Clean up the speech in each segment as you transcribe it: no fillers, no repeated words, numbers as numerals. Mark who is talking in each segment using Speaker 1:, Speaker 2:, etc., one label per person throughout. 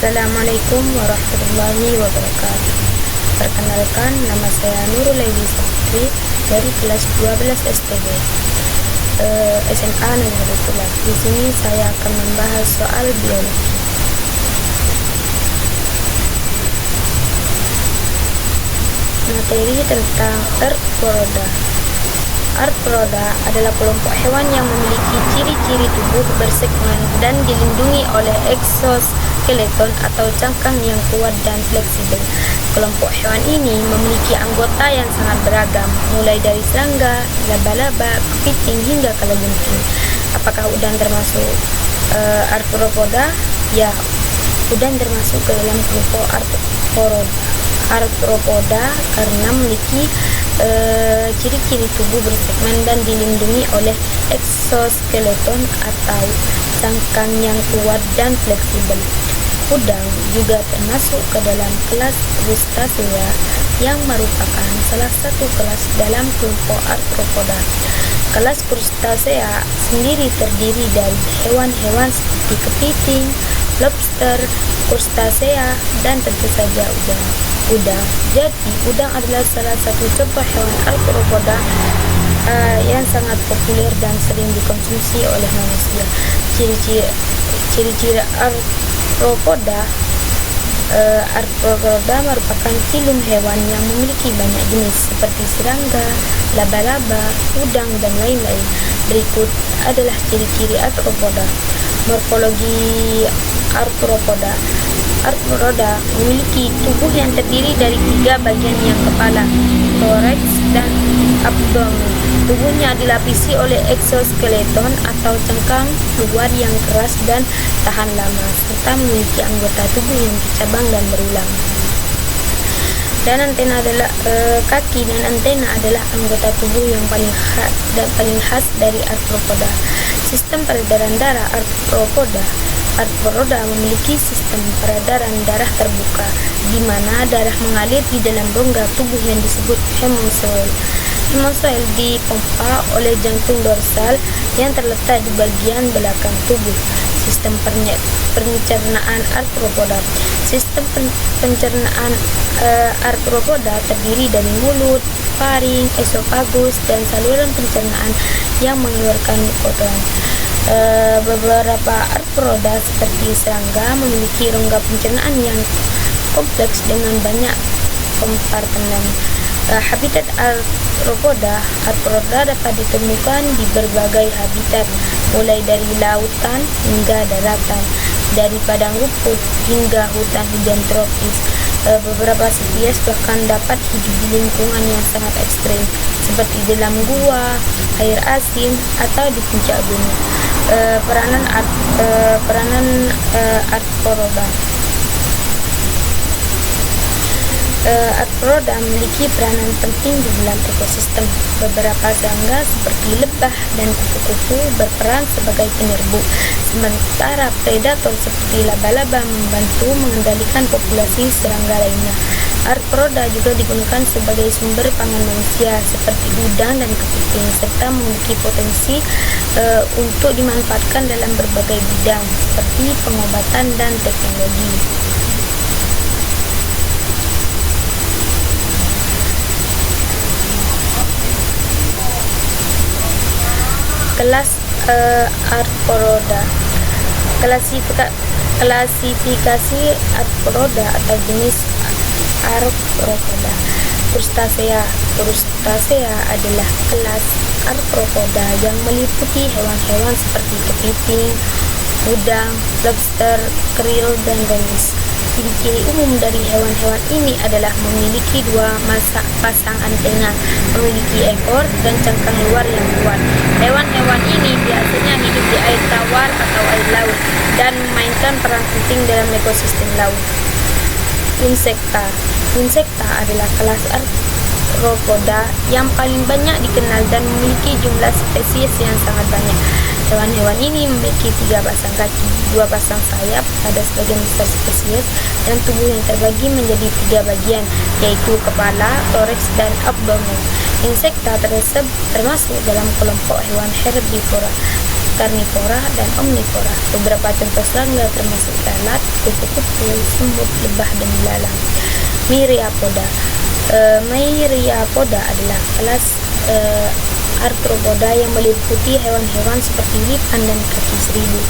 Speaker 1: Assalamualaikum warahmatullahi wabarakatuh. Perkenalkan, nama saya Nurul Lewi Saputri dari kelas 12 STB SMA Negeri Tular. Di sini saya akan membahas soal biologi. Materi tentang Arthropoda. Arthropoda adalah kelompok hewan yang memiliki ciri-ciri tubuh bersegmen dan dilindungi oleh eksoskeleton atau cangkang yang kuat dan fleksibel. Kelompok hewan ini memiliki anggota yang sangat beragam, mulai dari serangga, laba-laba, kepiting hingga kalajengking. Apakah udang termasuk Arthropoda? Ya, udang termasuk ke dalam kelompok Arthropoda karena memiliki ciri-ciri tubuh bersegmen dan dilindungi oleh eksoskeleton atau cangkang yang kuat dan fleksibel. Udang juga termasuk ke dalam kelas Crustacea yang merupakan salah satu kelas dalam kelompok Arthropoda. Kelas Crustacea sendiri terdiri dari hewan-hewan seperti kepiting, lobster, crustacea, dan tentu saja udang. Jadi, udang adalah salah satu contoh hewan arthropoda yang sangat populer dan sering dikonsumsi oleh manusia. Ciri-ciri arthropoda merupakan filum hewan yang memiliki banyak jenis seperti serangga, laba-laba, udang, dan lain-lain. Berikut adalah ciri-ciri arthropoda. Morfologi Arthropoda memiliki tubuh yang terdiri dari 3 bagian, yang kepala, thorax, dan abdomen. Tubuhnya dilapisi oleh eksoskeleton atau cangkang luar yang keras dan tahan lama, serta memiliki anggota tubuh yang bercabang dan berulang. Dan antena adalah kaki dan antena adalah anggota tubuh yang paling khas dari arthropoda. Sistem peredaran darah Arthropoda memiliki sistem peredaran darah terbuka, di mana darah mengalir di dalam rongga tubuh yang disebut hemozoil. Hemozoil dipompa oleh jantung dorsal yang terletak di bagian belakang tubuh. Sistem pencernaan Arthropoda. Sistem pencernaan Arthropoda terdiri dari mulut, faring, esofagus, dan saluran pencernaan yang mengeluarkan kotoran. Beberapa arthropoda seperti serangga memiliki rongga pencernaan yang kompleks dengan banyak kompartemen. Habitat arthropoda dapat ditemukan di berbagai habitat, mulai dari lautan hingga daratan, dari padang rumput hingga hutan hujan tropis. Beberapa spesies bahkan dapat hidup di lingkungan yang sangat ekstrim, seperti dalam gua, air asin, atau di puncak gunung. Peranan arthropoda. Arthropoda memiliki peranan penting di dalam ekosistem. Beberapa serangga seperti lebah dan kupu-kupu berperan sebagai penyerbu, sementara predator seperti laba-laba membantu mengendalikan populasi serangga lainnya. Arthropoda juga digunakan sebagai sumber pangan manusia seperti udang dan kepiting, serta memiliki potensi untuk dimanfaatkan dalam berbagai bidang seperti pengobatan dan teknologi. Kelas Arthropoda. Klasifikasi Arthropoda atau jenis Arthropoda. Crustacea adalah kelas Arthropoda yang meliputi hewan-hewan seperti kepiting, udang, lobster, krill, dan remis. Ciri-ciri umum dari hewan-hewan ini adalah memiliki 2 pasang antena, memiliki ekor dan cangkang luar yang kuat. Hewan-hewan ini biasanya hidup di air tawar atau air laut dan memainkan peran penting dalam ekosistem laut. Insekta adalah kelas arthropoda yang paling banyak dikenal dan memiliki jumlah spesies yang sangat banyak. Hewan-hewan ini memiliki 3 pasang kaki, 2 pasang sayap pada sebagian besar spesies, dan tubuh yang terbagi menjadi 3 bagian, yaitu kepala, thorax, dan abdomen. Insekta termasuk dalam kelompok hewan herbivora. karnivora, dan omnivora. Beberapa contoh serangga termasuk lalat, kupu-kupu, semut, lebah, dan belalang. Myriapoda. Myriapoda adalah kelas arthropoda yang meliputi hewan-hewan seperti lipan dan kaki seribu.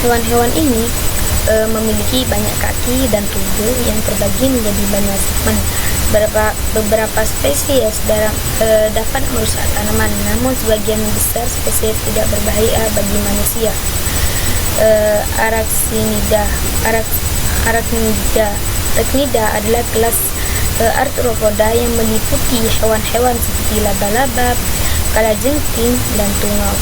Speaker 1: Hewan-hewan ini memiliki banyak kaki dan tubuh yang terbagi menjadi banyak segmen. Beberapa spesies dapat merusak tanaman, namun sebagian besar spesies tidak berbahaya bagi manusia. Arachnida adalah kelas arthropoda yang meliputi hewan-hewan seperti laba-laba, kalajengking, dan tungau.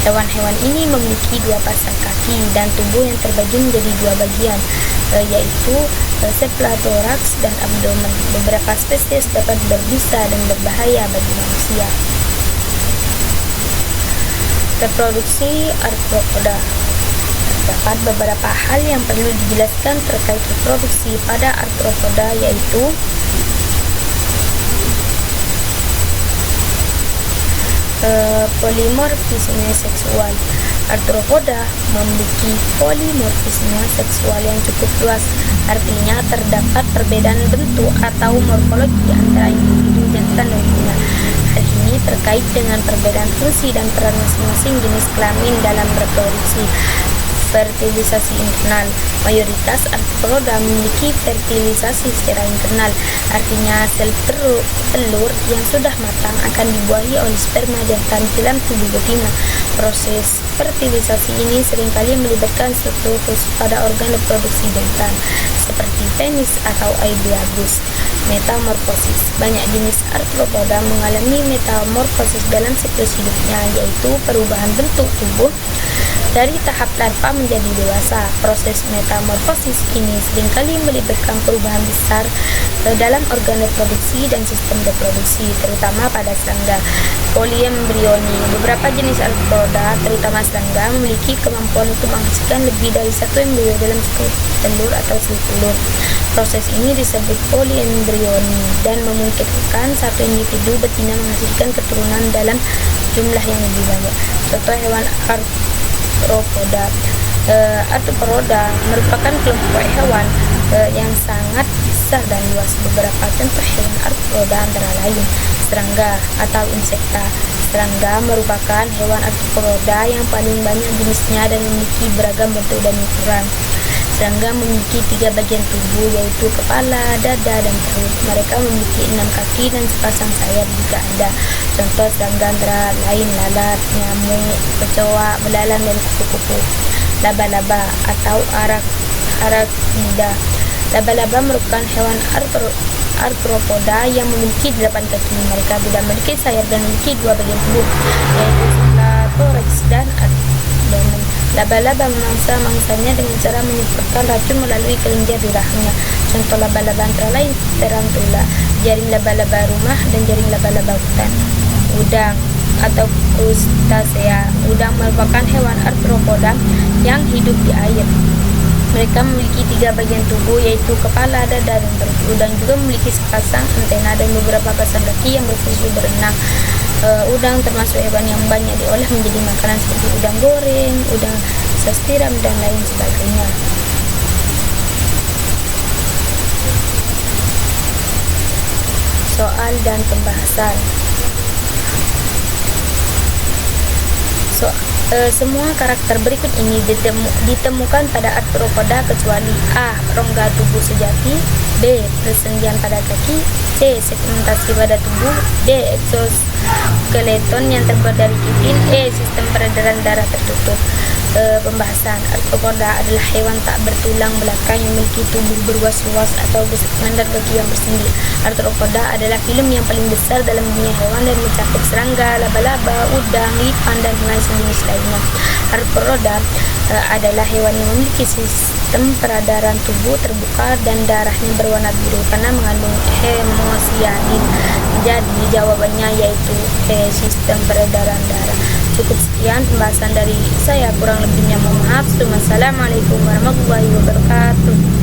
Speaker 1: Hewan-hewan ini memiliki dua pasang kaki dan tubuh yang terbagi menjadi dua bagian, yaitu cephalothorax dan abdomen. Beberapa spesies dapat berbisa dan berbahaya bagi manusia. Reproduksi arthropoda. Terdapat beberapa hal yang perlu dijelaskan terkait reproduksi pada arthropoda, yaitu polimorfisme seksual. Arthropoda memiliki polimorfisme seksual yang cukup luas, artinya terdapat perbedaan bentuk atau morfologi antara individu jantan dan betina. Hal ini terkait dengan perbedaan fungsi dan peran masing-masing jenis kelamin dalam reproduksi. Fertilisasi internal. Mayoritas arthropoda memiliki fertilisasi secara internal, artinya sel telur yang sudah matang akan dibuahi oleh sperma jantan dalam tubuh betina. Proses fertilisasi ini seringkali melibatkan struktur khusus pada organ reproduksi jantan, seperti penis atau aedeagus. Metamorfosis. Banyak jenis arthropoda mengalami metamorfosis dalam siklus hidupnya, yaitu perubahan bentuk tubuh dari tahap larva menjadi dewasa. Proses metamorfosis ini seringkali melibatkan perubahan besar dalam organ reproduksi dan sistem reproduksi, terutama pada serangga. Polyembrioni. Beberapa jenis arthropoda, terutama serangga, memiliki kemampuan untuk menghasilkan lebih dari satu embrio dalam satu telur atau sel telur. Proses ini disebut polyembrioni dan memungkinkan satu individu betina menghasilkan keturunan dalam jumlah yang lebih banyak. Contoh hewan arthropoda. Arthropoda merupakan kelompok hewan yang sangat besar dan luas. Beberapa contoh hewan arthropoda antara lain serangga atau insekta. Serangga merupakan hewan arthropoda yang paling banyak jenisnya dan memiliki beragam bentuk dan ukuran. Serangga memiliki 3 bagian tubuh, yaitu kepala, dada, dan perut. Mereka memiliki 6 kaki dan sepasang sayap jika ada. Contoh serangga antara lain lalat, nyamuk, kecoa, belalang, dan kupu-kupu. Laba-laba atau arachnida. Laba-laba merupakan hewan arthropoda yang memiliki 8 kaki. Mereka tidak memiliki sayap dan memiliki 2 bagian tubuh, yaitu cephalothorax dan abdomen. Laba-laba memangsa mangsanya dengan cara menyemprotkan racun melalui kelenjar di rahangnya. Contoh laba-laba antara lain tarantula, jaring laba-laba rumah, dan jaring laba-laba hutan. Udang atau crustacea. Udang merupakan hewan arthropoda yang hidup di air. Mereka memiliki 3 bagian tubuh, yaitu kepala, dada, dan perut. Udang juga memiliki sepasang antena dan beberapa pasang kaki yang berfungsi berenang. Udang termasuk hewan yang banyak diolah menjadi makanan seperti udang goreng, udang saus tiram, dan lain sebagainya. Soal dan pembahasan. Semua karakter berikut ini ditemukan pada arthropoda kecuali A. Rongga tubuh sejati, B. Persendian pada kaki, C. Segmentasi pada tubuh, D. Exoskeleton yang terbuat dari kitin, E. Sistem peredaran darah tertutup. Pembahasan. Arthropoda adalah hewan tak bertulang belakang yang memiliki tubuh beruas-ruas atau bersegmen dan kaki yang bersendi. Arthropoda adalah film yang paling besar dalam dunia hewan dan mencakup serangga, laba-laba, udang, lipan, dan hewan sejenis lainnya. Arthropoda adalah hewan yang memiliki sistem peredaran tubuh terbuka dan darahnya berwarna biru karena mengandung hemosianin. Jadi jawabannya yaitu sistem peredaran darah. Cukup sekian pembahasan dari saya, kurang lebihnya mohon maaf. Wassalamualaikum warahmatullahi wabarakatuh.